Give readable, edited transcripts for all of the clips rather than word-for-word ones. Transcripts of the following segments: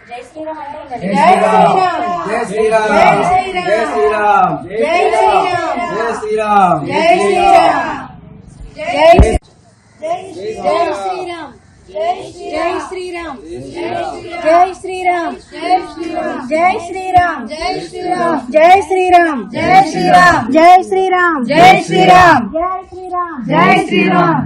జై శ్రీరామ్ అంటే జై శ్రీరామ్ జై శ్రీరామ్ జై శ్రీరామ్ జై శ్రీరామ్ జై శ్రీరామ్ జై శ్రీరామ్ జై శ్రీరామ్ జై శ్రీరామ్ జై శ్రీరామ్ జై శ్రీరామ్ జై శ్రీరామ్ జై శ్రీరామ్ జై శ్రీరామ్ జై శ్రీరామ్ జై శ్రీరామ్ జై శ్రీరామ్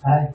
హాయ్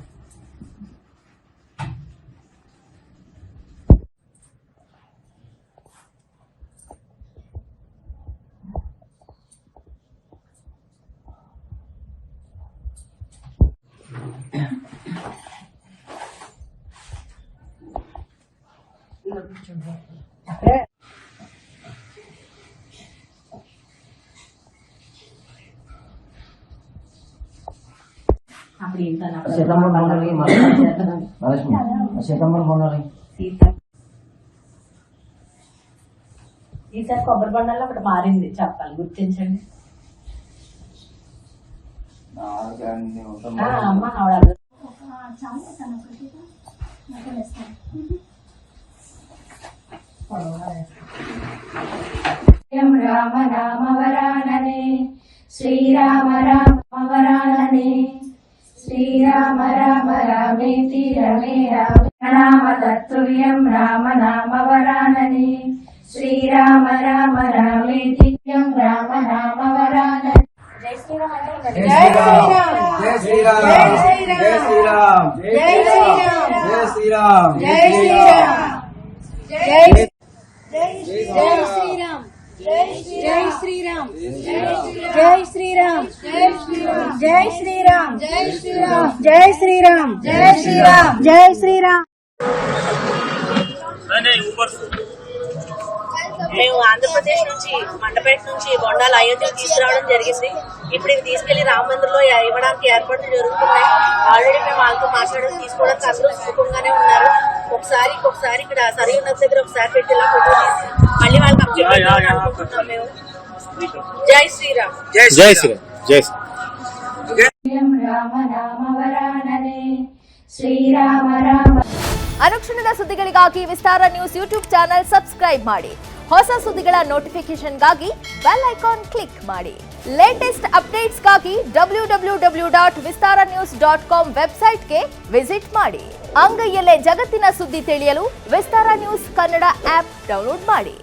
ఈసారి కొబ్బరి బండాల్లో ఒకటి మారింది చెప్పాలి, గుర్తించండి. అమ్మ ఆవిడ రామ రామ వరాననే శ్రీరామ రామ వరాననే శ్రీరామ రామ రామేతి రమే రామ నామ తత్తుల్యం రామ నామ వరాననే శ్రీరామ రామ రామేతి రామ నామ వరాననే. జై శ్రీరామ్ అంటే జై శ్రీరామ్ జై శ్రీరామ్ జై శ్రీరామ్ జై శ్రీరామ్ జై శ్రీరామ్ జై శ్రీరామ్ జై శ్రీరామ్ జై శ్రీరామ్ జై శ్రీరామ్ జై శ్రీరామ్ జై శ్రీరామ్ జై శ్రీరామ్ జై శ్రీరామ్. మేము ఆంధ్రప్రదేశ్ నుంచి మండపేట నుంచి బొండాల అయోధ్యకు తీసుకురావడం జరిగింది. ఇప్పుడు ఇవి తీసుకెళ్లి రామ మందిర్లో ఇవ్వడానికి ఏర్పాట్లు జరుగుతున్నాయి. ఆల్రెడీ మేము వాళ్ళతో మాట్లాడడం తీసుకోవడానికి అందరూ సుఖంగానే ఉన్నారు. ఒకసారి ఇక్కడ సరియు నది దగ్గర ఒకసారి పెట్టేలా ఫోటో తీసి మళ్ళీ వాళ్ళకి అనుకుంటున్నాం మేము. జై శ్రీరామ్ జై శ్రీరామ్ జై శ్రీరామ్ రామ రామ వరాననే ಶ್ರೀರಾಮ ರಾಮ. ಅನುಕ್ಷಣದ ಸುದ್ದಿಗಳಿಗಾಗಿ ವಿಸ್ತಾರ ನ್ಯೂಸ್ ಯೂಟ್ಯೂಬ್ ಚಾನೆಲ್ ಸಬ್ಸ್ಕ್ರೈಬ್ ಮಾಡಿ. ಹೊಸ ಸುದ್ದಿಗಳ ನೋಟಿಫಿಕೇಶನ್ಗಾಗಿ ಬೆಲ್ ಐಕಾನ್ ಕ್ಲಿಕ್ ಮಾಡಿ. ಲೇಟೆಸ್ಟ್ ಅಪ್ಡೇಟ್ಸ್ಗಾಗಿ www.vistaranews.com ವೆಬ್ಸೈಟ್ಗೆ ವಿಸಿಟ್ ಮಾಡಿ. ಅಂಗೈಯಲ್ಲೇ ಜಗತ್ತಿನ ಸುದ್ದಿ ತಿಳಿಯಲು ವಿಸ್ತಾರ ನ್ಯೂಸ್ ಕನ್ನಡ ಆಪ್ ಡೌನ್ಲೋಡ್ ಮಾಡಿ.